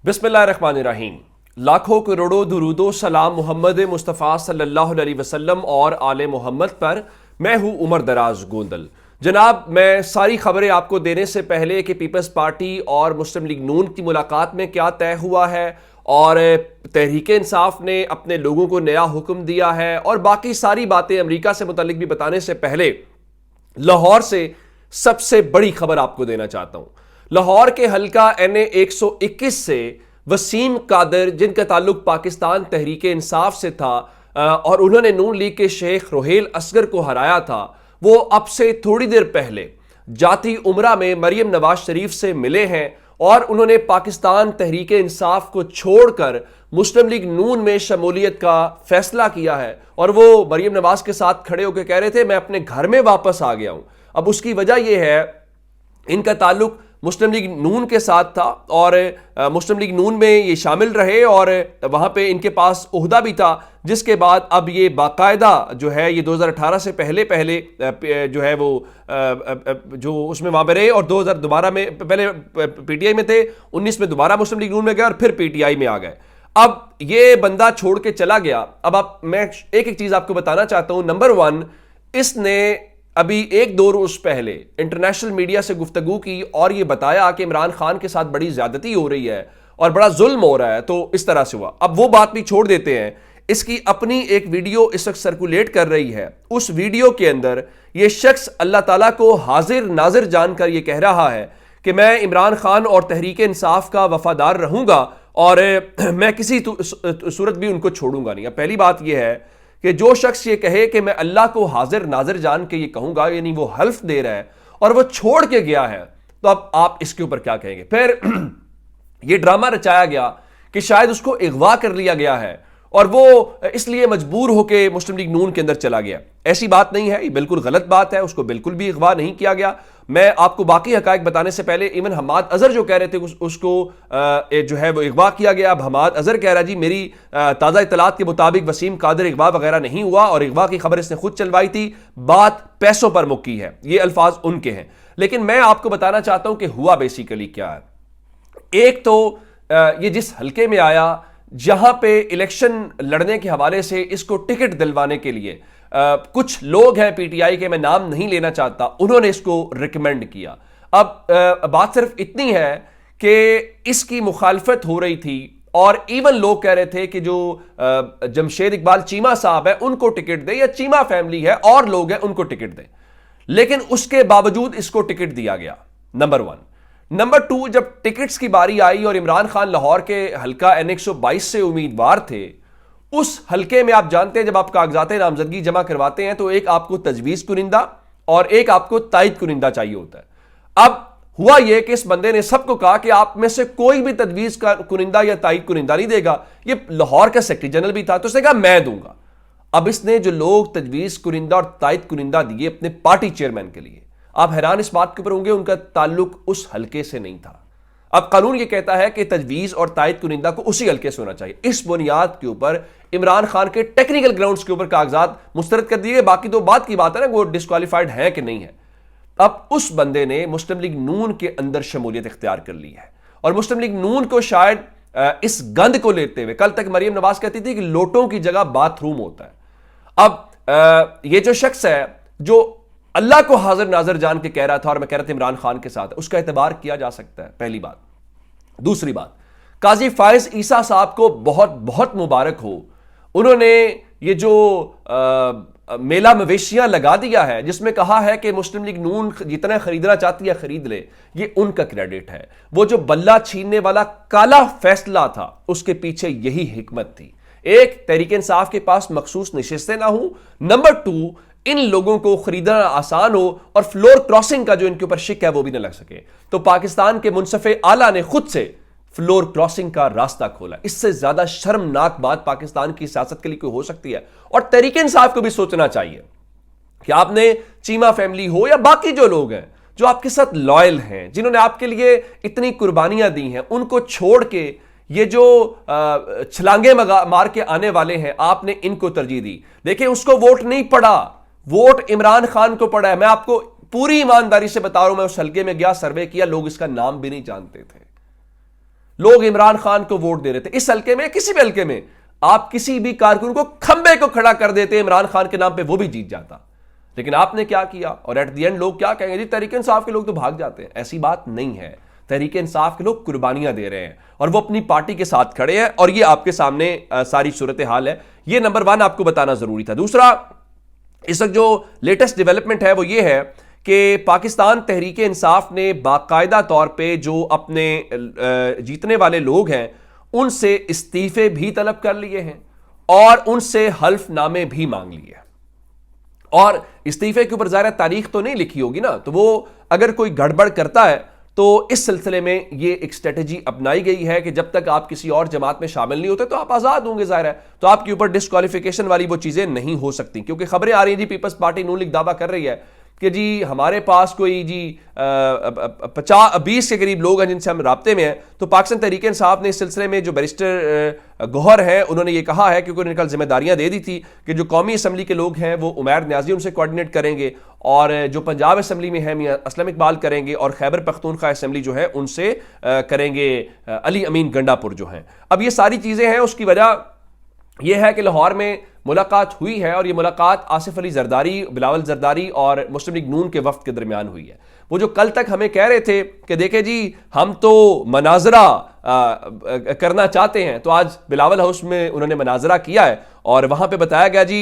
बिस्मिल्लाहिर्रहमानिर्रहीम। लाखों करोड़ों दुरूदो सलाम मोहम्मद मुस्तफ़ा सल्लल्लाहु अलैहि वसल्लम और आले मोहम्मद पर। मैं हूं उमर दराज गोंदल। जनाब, मैं सारी खबरें आपको देने से पहले कि पीपल्स पार्टी और मुस्लिम लीग नून की मुलाकात में क्या तय हुआ है और तहरीक इंसाफ ने अपने लोगों को नया हुक्म दिया है और बाकी सारी बातें अमेरिका से मुतालिक भी बताने से पहले लाहौर से सबसे बड़ी खबर आपको देना चाहता हूं। लाहौर के हल्का NA 121 से वसीम कादर, जिनका ताल्लुक पाकिस्तान तहरीक इंसाफ से था और उन्होंने नून लीग के शेख रोहेल असगर को हराया था, वो अब से थोड़ी देर पहले जाती उमरा में मरियम नवाज शरीफ से मिले हैं और उन्होंने पाकिस्तान तहरीक इंसाफ को छोड़कर मुस्लिम लीग नून में शमूलियत का फैसला किया है। और वो मरियम नवाज के साथ खड़े होकर कह रहे थे, मैं अपने घर में वापस आ गया हूं। अब उसकी वजह यह है, इनका ताल्लुक मुस्लिम लीग नून के साथ था और मुस्लिम लीग नून में ये शामिल रहे और वहां पे इनके पास ओहदा भी था, जिसके बाद अब ये बाकायदा जो है ये 2018 से पहले जो है वो जो उसमें वहां पे रहे और 2000 दोबारा में पहले PTI में थे, 19 में दोबारा मुस्लिम लीग नून में गए और फिर PTI में आ गए। अब ये बंदा छोड़ के चला गया। अब मैं एक एक चीज आपको बताना चाहता हूं। नंबर 1, इसने अभी 1-2 रोज पहले इंटरनेशनल मीडिया से गुफ्तगू की और यह बताया कि इमरान खान के साथ बड़ी ज्यादती हो रही है और बड़ा जुल्म हो रहा है। तो इस तरह से हुआ। अब वो बात भी छोड़ देते हैं। इसकी अपनी एक वीडियो इस वक्त सर्कुलेट कर रही है। उस वीडियो के अंदर यह शख्स अल्लाह ताला को हाजिर नाजिर जानकर यह कह रहा है कि मैं इमरान खान और तहरीक इंसाफ का वफादार रहूंगा और मैं किसी सूरत भी उनको छोड़ूंगा नहीं। अब पहली बात यह है कि जो शख्स ये कहे कि मैं अल्लाह को हाजिर नाजिर जान के ये कहूंगा, यानी वो हल्फ दे रहा है और वो छोड़ के गया है, तो अब आप इसके ऊपर क्या कहेंगे? फिर ये ड्रामा रचाया गया कि शायद उसको अगवा कर लिया गया है और वो इसलिए मजबूर होकर मुस्लिम लीग नून के अंदर चला गया। ऐसी बात नहीं है, ये बिल्कुल गलत बात है। उसको बिल्कुल भी अगवा नहीं किया गया। मैं आपको बाकी हकायक बताने से पहले, इवन हमाद अजहर जो कह रहे थे उसको जो है वो अगवा किया गया। अब हमाद अजहर कह रहा जी मेरी ताज़ा इतलात के मुताबिक वसीम कादर अगवा वगैरह नहीं हुआ और अगवा की खबर इसने खुद चलवाई थी, बात पैसों पर मुक्की है। ये अल्फाज उनके हैं। लेकिन मैं आपको बताना चाहता हूं कि हुआ बेसिकली क्या है। एक तो ये जिस हल्के में आया, जहां पे इलेक्शन लड़ने के हवाले से इसको टिकट दिलवाने के लिए कुछ लोग हैं PTI के, मैं नाम नहीं लेना चाहता, उन्होंने इसको रिकमेंड किया। अब बात सिर्फ इतनी है कि इसकी मुखालफत हो रही थी और इवन लोग कह रहे थे कि जो जमशेद इकबाल चीमा साहब है उनको टिकट दे, या चीमा फैमिली है और लोग हैं उनको टिकट दे। लेकिन उसके बावजूद इसको टिकट दिया गया, नंबर 1। नंबर 2, जब टिकट्स की बारी आई और इमरान खान लाहौर के हल्का NA 122 से उम्मीदवार थे, उस हल्के में आप जानते हैं जब आप कागजात नामजदगी जमा करवाते हैं तो एक आपको तजवीज़ कुनिंदा और एक आपको तायद कुनिंदा चाहिए होता है। अब हुआ यह कि इस बंदे ने सबको कहा कि आप में से कोई भी तजवीज़ का कुनिंदा या तायद कुनिंदा नहीं देगा। ये लाहौर का सेक्रेटरी जनरल भी था, तो उसने कहा मैं दूंगा। अब इसने जो लोग तजवीज़ कुनिंदा और तायद कुनिंदा दिए अपने पार्टी चेयरमैन के लिए, आप हैरान इस बात के ऊपर होंगे उनका ताल्लुक उस हल्के से नहीं था। अब कानून यह कहता है कि तजवीज़ और तायद कुनिंदा को उसी हल्के से होना चाहिए। इस बुनियाद के ऊपर इमरान खान के टेक्निकल ग्राउंड्स के ऊपर कागजात मुस्तरद कर दिए। बाकी तो बात की बात है ना, वो डिस्क्वालीफाइड है कि नहीं है। अब उस बंदे ने मुस्लिम लीग नून के अंदर शमूलियत इख्तियार कर ली है और मुस्लिम लीग नून को शायद इस गंद को लेते हुए, कल तक मरियम नवाज कहती थी कि लोटों की जगह बाथरूम होता है। अब ये जो शख्स है जो अल्लाह को हाजिर नाजिर जान के कह रहा था और मैं कह रहा था इमरान खान के साथ, उसका एतबार किया जा सकता है, पहली बात। दूसरी बात, काजी फायज ईसा साहब को बहुत बहुत मुबारक हो। उन्होंने ये जो मेला मवेशियां लगा दिया है जिसमें कहा है कि मुस्लिम लीग नून जितना खरीदना चाहती है खरीद ले, ये उनका क्रेडिट है। वो जो बल्ला छीनने वाला काला फैसला था उसके पीछे यही हिकमत थी। एक, तहरीक इंसाफ के पास मखसूस नशिस्तें ना हो। नंबर 2, इन लोगों को खरीदना आसान हो और फ्लोर क्रॉसिंग का जो इनके ऊपर शिक है वो भी ना लग सके। तो पाकिस्तान के मुनसफे आला ने खुद से फ्लोर क्रॉसिंग का रास्ता खोला। इससे ज्यादा शर्मनाक बात पाकिस्तान की सियासत के लिए कोई हो सकती है? और तहरीक इंसाफ को भी सोचना चाहिए कि आपने चीमा फैमिली हो या बाकी जो लोग हैं जो आपके साथ लॉयल हैं, जिन्होंने आपके लिए इतनी कुर्बानियां दी हैं, उनको छोड़ के ये जो छलांगे मार के आने वाले हैं, आपने इनको तरजीह दी। देखिए, उसको वोट नहीं पड़ा, वोट इमरान खान को पड़ा है। मैं आपको पूरी ईमानदारी से बता रहा हूं, मैं उस हल्के में गया, सर्वे किया, लोग इसका नाम भी नहीं जानते थे। लोग इमरान खान को वोट दे रहे थे। इस हल्के में, किसी भी हल्के में आप किसी भी कारकुन को खंबे को खड़ा कर देते इमरान खान के नाम पे, वो भी जीत जाता। लेकिन आपने क्या किया, और एट द एंड लोग क्या कहेंगे, जी तहरीक इंसाफ के लोग तो भाग जाते हैं। ऐसी बात नहीं है, तहरीक इंसाफ के लोग कुर्बानियां दे रहे हैं और वो अपनी पार्टी के साथ खड़े हैं, और ये आपके सामने सारी सूरत हाल है। ये नंबर 1 आपको बताना जरूरी था। दूसरा, इस वक्त जो लेटेस्ट डेवलपमेंट है वो ये है कि पाकिस्तान तहरीक इंसाफ ने बाकायदा तौर पे जो अपने जीतने वाले लोग हैं उनसे इस्तीफे भी तलब कर लिए हैं और उनसे हल्फनामे भी मांग लिए। और इस्तीफे के ऊपर ज़ाहिर तारीख तो नहीं लिखी होगी ना, तो वो अगर कोई गड़बड़ करता है तो इस सिलसिले में ये एक स्ट्रेटजी अपनाई गई है कि जब तक आप किसी और जमात में शामिल नहीं होते तो आप आज़ाद होंगे, ज़ाहिर है, तो आपके ऊपर डिस्क्वालिफिकेशन वाली वो चीज़ें नहीं हो सकती। क्योंकि खबरें आ रही हैं जी, पीपल्स पार्टी नून लीग दावा कर रही है कि जी हमारे पास कोई जी 20 के करीब लोग हैं जिनसे हम राब्ते में हैं। तो पाकिस्तान तहरीक इंसाफ ने इस सिलसिले में जो बैरिस्टर गौहर है उन्होंने ये कहा है, क्योंकि उन्होंने कल जिम्मेदारियां दे दी थी कि जो कौमी असम्बली के लोग हैं वो उमैर न्याजी उनसे कोऑर्डिनेट करेंगे, और जो पंजाब असम्बली में है मियां असलम इकबाल करेंगे, और खैबर पख्तूनख्वा असम्बली जो है उनसे करेंगे अली अमीन गंडापुर जो हैं। अब ये सारी चीज़ें हैं, उसकी वजह यह है कि लाहौर में मुलाकात हुई है, और ये मुलाकात आसिफ अली जरदारी, बिलावल जरदारी और मुस्लिम लीग नून के वफ्द के दरमियान हुई है। वो जो कल तक हमें कह रहे थे कि देखे जी हम तो मनाजरा करना चाहते हैं, तो आज बिलावल हाउस में उन्होंने मनाजरा किया है और वहां पे बताया गया जी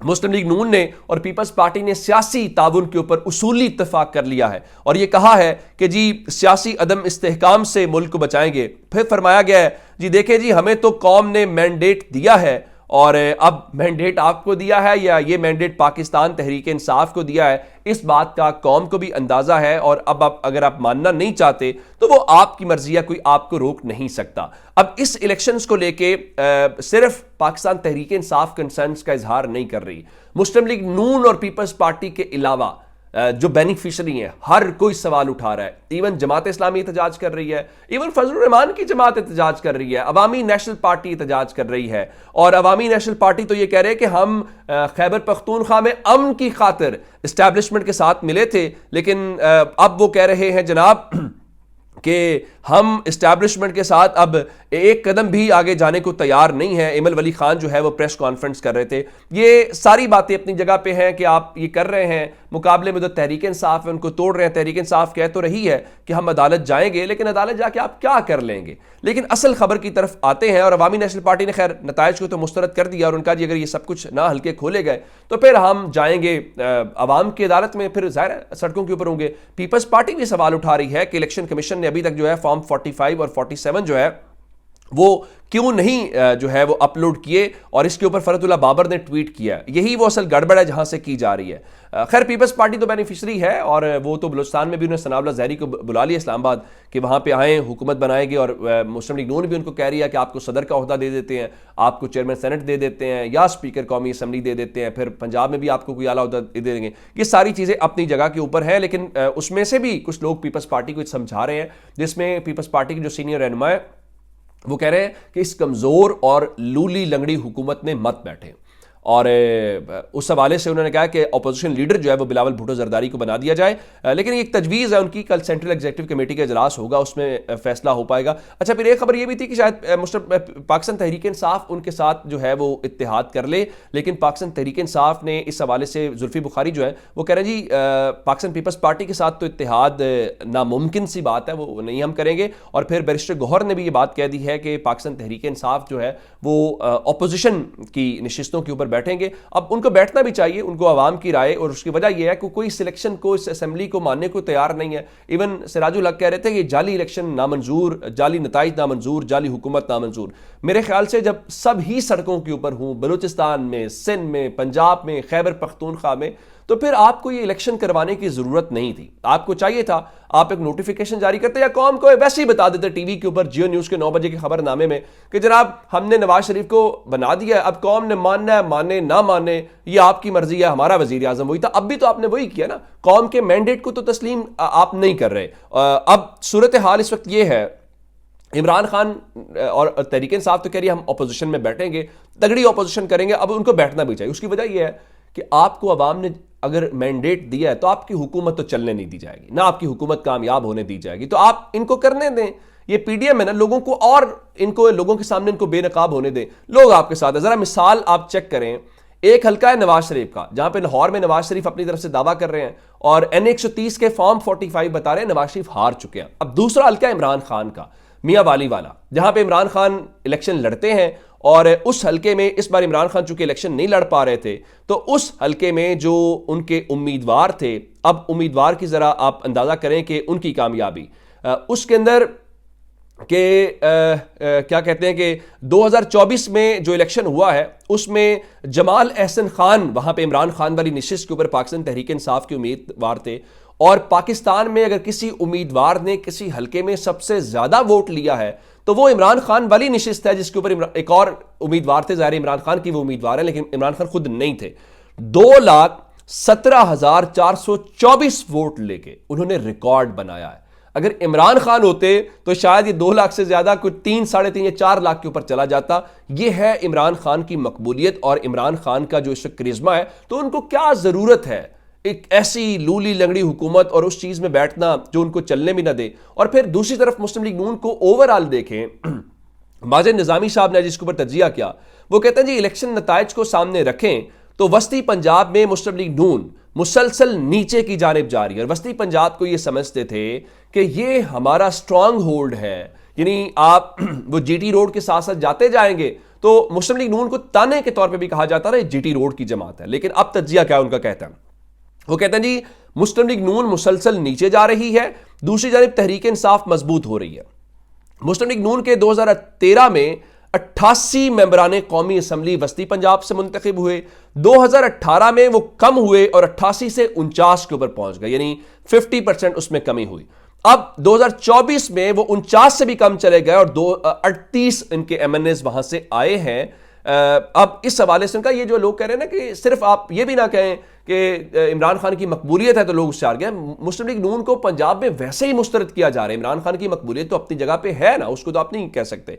मुस्लिम लीग नून ने और पीपल्स पार्टी ने सियासी ताउन के ऊपर उसूली इत्तेफाक कर लिया है, और यह कहा है कि जी सियासी अदम इस्तेहकाम से मुल्क को बचाएंगे। फिर फरमाया गया है जी देखे जी हमें तो कौम ने मैंडेट दिया है, और अब मैंडेट आपको दिया है या ये मैंडेट पाकिस्तान तहरीक इंसाफ को दिया है, इस बात का कौम को भी अंदाजा है, और अब आप अगर आप मानना नहीं चाहते तो वो आपकी मर्जी है, कोई आपको रोक नहीं सकता। अब इस इलेक्शंस को लेके सिर्फ पाकिस्तान तहरीक इंसाफ कंसर्न्स का इजहार नहीं कर रही, मुस्लिम लीग नून और पीपल्स पार्टी के अलावा जो बेनिफिशरी है हर कोई सवाल उठा रहा है। इवन जमात इस्लामी एहतजाज कर रही है, इवन फजलुर रहमान की जमात एहतजाज कर रही है, अवामी नेशनल पार्टी एहतजाज कर रही है, और अवामी नेशनल पार्टी तो ये कह रहे हैं कि हम खैबर पख्तूनख्वा में अमन की खातिर इस्टेब्लिशमेंट के साथ मिले थे, लेकिन अब वो कह रहे हैं जनाब कि हम इस्टेब्लिशमेंट के साथ अब एक कदम भी आगे जाने को तैयार नहीं है। इमल वली खान जो है वो प्रेस कॉन्फ्रेंस कर रहे थे। ये सारी बातें अपनी जगह पे हैं कि आप ये कर रहे हैं, मुकाबले में जो तहरीक इंसाफ है उनको तोड़ रहे हैं। तहरीक इंसाफ कह तो रही है कि हम अदालत जाएंगे, लेकिन अदालत जाके आप क्या कर लेंगे। लेकिन असल खबर की तरफ आते हैं, और अवामी नेशनल पार्टी ने खैर नताइज को तो मुस्तरद कर दिया, और उनका जी अगर ये सब कुछ ना हल्के खोले गए तो फिर हम जाएंगे अवाम की अदालत में, फिर ज़ाहिर सड़कों के ऊपर होंगे। पीपल्स पार्टी भी सवाल उठा रही है कि इलेक्शन कमीशन ने अभी तक जो है फॉर्म 45 और 47 जो है वो क्यों नहीं जो है वो अपलोड किए, और इसके ऊपर फरतुल्ला बाबर ने ट्वीट किया। यही वो असल गड़बड़ है जहां से की जा रही है। खैर पीपल्स पार्टी तो बेनिफिशरी है, और वो तो बलूचिस्तान में भी उन्होंने सनाउल्लाह ज़हरी को बुला लिया इस्लामाबाद कि वहां पे आए, हुकूमत बनाएंगे, और मुस्लिम लीग नून भी उनको कह रही है कि आपको सदर का ओहदा दे देते हैं, आपको चेयरमैन सेनेट दे देते हैं, या स्पीकर कौमी असम्बली दे देते हैं, फिर पंजाब में भी आपको कोई आला ओहदा दे देंगे। ये सारी चीज़ें अपनी जगह के ऊपर है, लेकिन उसमें से भी कुछ लोग पीपल्स पार्टी को समझा रहे हैं, जिसमें पीपल्स पार्टी के जो सीनियर रहनुमा है वो कह रहे हैं कि इस कमज़ोर और लूली लंगड़ी हुकूमत में मत बैठे, और उस हवाले से उन्होंने कहा कि अपोजिशन लीडर जो है वो बिलावल भुट्टो जरदारी को बना दिया जाए। लेकिन एक तजवीज़ है उनकी, कल सेंट्रल एग्जीक्यूटिव कमेटी का इजलास होगा, उसमें फैसला हो पाएगा। अच्छा, फिर एक खबर ये भी थी कि शायद पाकिस्तान तहरीक इंसाफ उनके साथ जो है वो इत्तेहाद कर ले, लेकिन पाकिस्तान तहरीक इंसाफ ने इस हवाले से जुल्फी बुखारी जो है वो कह रहे हैं जी पाकिस्तान पीपल्स पार्टी के साथ तो इत्तेहाद नामुमकिन सी बात है, वो नहीं हम करेंगे। और फिर बैरिस्टर गौहर ने भी ये बात कह दी है कि पाकिस्तान तहरीक इंसाफ जो है वो अपोजिशन की नशिस्तों के ऊपर बैठेंगे। अब उनको बैठना भी चाहिए, उनको आवाम की राय, और उसकी वजह यह है कि कोई सिलेक्शन को, इस असेंबली को मानने को तैयार नहीं है। इवन सिराजुल हक कह रहे थे कि जाली इलेक्शन नामंजूर, जाली नताइज नामंजूर, जाली हुकूमत नामंजूर। मेरे ख्याल से जब सब ही सड़कों के ऊपर हूं, बलूचिस्तान में, सिंध में, पंजाब में, खैबर पख्तूनख्वा में, तो फिर आपको ये इलेक्शन करवाने की जरूरत नहीं थी। आपको चाहिए था आप एक नोटिफिकेशन जारी करते या कौम को वैसे ही बता देते टीवी के ऊपर, जियो न्यूज़ के 9 बजे के खबरनामे में कि जनाब हमने नवाज शरीफ को बना दिया, अब कौम ने मानना है, माने ना माने ये आपकी मर्जी है, हमारा वजीर आजम वही था। अब भी तो आपने वही किया ना, कौम के मैंडेट को तो तस्लीम आप नहीं कर रहे। अब सूरत हाल इस वक्त ये है, इमरान खान और तहरीक इंसाफ तो कह रही है हम अपोजिशन में बैठेंगे, तगड़ी अपोजिशन करेंगे। अब उनको बैठना भी चाहिए। उसकी वजह यह है कि आपको अवाम ने अगर मैंडेट दिया है तो आपकी हुकूमत तो चलने नहीं दी जाएगी, ना आपकी हुकूमत कामयाब होने दी जाएगी। तो आप इनको करने दें, ये पीडीएम है ना, लोगों को और इनको लोगों के सामने इनको बेनकाब होने दें, लोग आपके साथ है। जरा मिसाल आप चेक करें, एक हल्का है नवाज शरीफ का, जहां पे लाहौर में नवाज शरीफ अपनी तरफ से दावा कर रहे हैं और एन 130 के फॉर्म 45 बता रहे हैं नवाज शरीफ हार चुके हैं। अब दूसरा हल्का है इमरान खान का, मियां वाली वाला, जहां पे इमरान खान इलेक्शन लड़ते हैं और उस हल्के में इस बार इमरान खान चूंकि इलेक्शन नहीं लड़ पा रहे थे, तो उस हल्के में जो उनके उम्मीदवार थे, अब उम्मीदवार की जरा आप अंदाजा करें कि उनकी कामयाबी उसके अंदर के क्या कहते हैं कि 2024 में जो इलेक्शन हुआ है उसमें जमाल एहसन खान वहां पे इमरान खान वाली नशिस्त के ऊपर पाकिस्तान तहरीक इंसाफ के उम्मीदवार थे। और पाकिस्तान में अगर किसी उम्मीदवार ने किसी हल्के में सबसे ज्यादा वोट लिया है तो वो इमरान खान वाली नशिस्त है, जिसके ऊपर एक और उम्मीदवार थे, ज़ाहिर इमरान खान की वो उम्मीदवार है लेकिन इमरान खान खुद नहीं थे। 2,17,424 वोट लेके उन्होंने रिकॉर्ड बनाया है। अगर इमरान खान होते तो शायद ये 2 लाख से ज्यादा कुछ 3, 3.5 या 4 लाख के ऊपर चला जाता। ये है इमरान खान की मकबूलियत और इमरान खान का जो इस करिश्मा है। तो उनको क्या जरूरत है एक ऐसी लूली लंगड़ी हुकूमत और उस चीज में बैठना जो उनको चलने भी ना दे। और फिर दूसरी तरफ मुस्लिम लीग नून को ओवरऑल देखें, माजिद निजामी साहब ने जिसके ऊपर तजिया किया, वो कहते हैं जी इलेक्शन नताइज को सामने रखें तो वस्ती पंजाब में मुस्लिम लीग नून मुसलसल नीचे की जानिब जा रही है। और वस्ती पंजाब को ये समझते थे कि ये हमारा स्ट्रांग होल्ड है, यानी आप वो जीटी रोड के साथ साथ जाते जाएंगे तो मुस्लिम लीग नून को ताने के तौर पे भी कहा जाता है जीटी रोड की जमात है। लेकिन अब तजिया क्या उनका कहता है, वो कहते हैं जी मुस्लिम लीग नून मुसलसल नीचे जा रही है, दूसरी जानिब तहरीक इंसाफ मजबूत हो रही है। मुस्लिम लीग नून के 2013 में 88 मेंबराने कौमी असम्बली वस्ती पंजाब से मुंतखब हुए, 2018 में वो कम हुए और 88 से 49 के ऊपर पहुंच गए, यानी 50% उसमें कमी हुई। अब 2024 में वो 49 से भी कम चले गए और 38 इनके एमएनएस वहां से आए हैं। अब इस हवाले से उनका ये जो लोग कह रहे हैं ना कि सिर्फ आप ये भी ना कहें कि इमरान खान की मकबूलियत है तो लोग उससे हार गए। मुस्लिम लीग नून को पंजाब में वैसे ही मुस्तरद किया जा रहा है, इमरान खान की मकबूलियत तो अपनी जगह पे है ना, उसको तो आप नहीं कह सकते।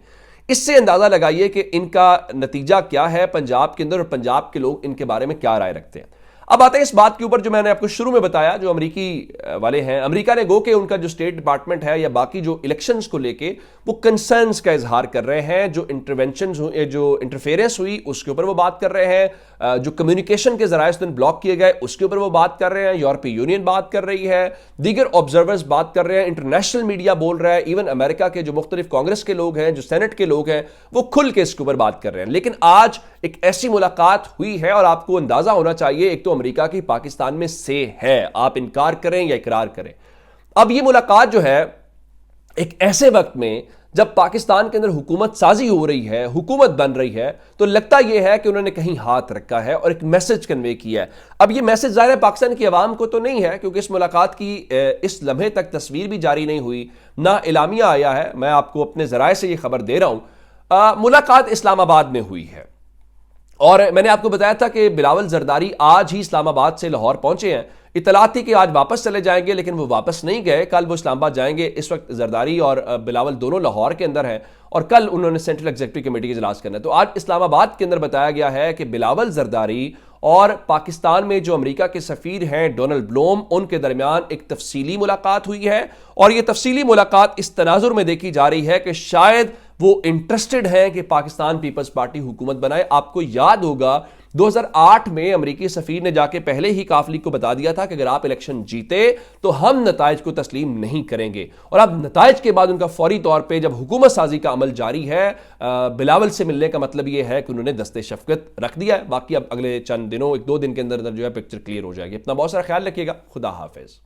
इससे अंदाजा लगाइए कि इनका नतीजा क्या है पंजाब के अंदर और पंजाब के लोग इनके बारे में क्या राय रखते हैं। अब आते हैं इस बात के ऊपर जो मैंने आपको शुरू में बताया, जो अमेरिकी वाले हैं, अमेरिका ने गो के उनका जो स्टेट डिपार्टमेंट है या बाकी जो इलेक्शंस को लेके वो कंसर्न्स का इजहार कर रहे हैं। जो इंटरवेंशंस हुए, जो इंटरफेरेंस हुई उसके ऊपर वो बात कर रहे हैं, जो कम्युनिकेशन के जराए उस दिन ब्लॉक किए गए उसके ऊपर वो बात कर रहे हैं, यूरोपीय यूनियन बात कर रही है, दीगर ऑब्जर्वर्स बात कर रहे हैं, इंटरनेशनल मीडिया बोल रहा है, इवन अमेरिका के जो मुख्तलिफ कांग्रेस के लोग हैं, जो सेनेट के लोग हैं, वो खुल के इसके ऊपर बात कर रहे हैं। लेकिन आज एक ऐसी मुलाकात हुई है और आपको अंदाजा होना चाहिए, एक तो अमेरिका की पाकिस्तान में से है, आप इनकार करें या इकरार करें। अब ये मुलाकात जो है एक ऐसे वक्त में जब पाकिस्तान के अंदर हुकूमत साजी हो रही है, हुकूमत बन रही है, तो लगता यह है कि उन्होंने कहीं हाथ रखा है और एक मैसेज कन्वे किया है। अब यह मैसेज ज़ाहिर है पाकिस्तान की आवाम को तो नहीं है, क्योंकि इस मुलाकात की इस लम्हे तक तस्वीर भी जारी नहीं हुई, ना इलामिया आया है। मैं आपको अपने ज़राए से यह खबर दे रहा हूं। मुलाकात इस्लामाबाद में हुई है और मैंने आपको बताया था कि बिलावल जरदारी आज ही इस्लामाबाद से लाहौर पहुंचे हैं। इतलात थी कि आज वापस चले जाएंगे, लेकिन वो वापस नहीं गए, कल वो इस्लामाबाद जाएंगे। इस वक्त जरदारी और बिलावल दोनों लाहौर के अंदर हैं और कल उन्होंने सेंट्रल एग्जीक्यूटिव कमेटी का इजलास करना है। तो आज इस्लामाबाद के अंदर बताया गया है कि बिलावल जरदारी और पाकिस्तान में जो अमेरिका के सफीर हैं डोनाल्ड ब्लूम, उनके दरमियान एक तफसीली मुलाकात हुई है और ये तफसीली मुलाकात इस तनाजुर में देखी जा रही है कि शायद वो इंटरेस्टेड हैं कि पाकिस्तान पीपल्स पार्टी हुकूमत बनाए। आपको याद होगा 2008 में अमेरिकी सफीर ने जाके पहले ही काफ लीग को बता दिया था कि अगर आप इलेक्शन जीते तो हम नताइज को तस्लीम नहीं करेंगे। और अब नताइज के बाद उनका फौरी तौर पे जब हुकूमत साजी का अमल जारी है, बिलावल से मिलने का मतलब यह है कि उन्होंने दस्ते शफकत रख दिया है। बाकी अब अगले चंद दिनों, 1-2 दिन के अंदर जो है पिक्चर क्लियर हो जाएगी। अपना बहुत सारा ख्याल रखिएगा। खुदा हाफिज।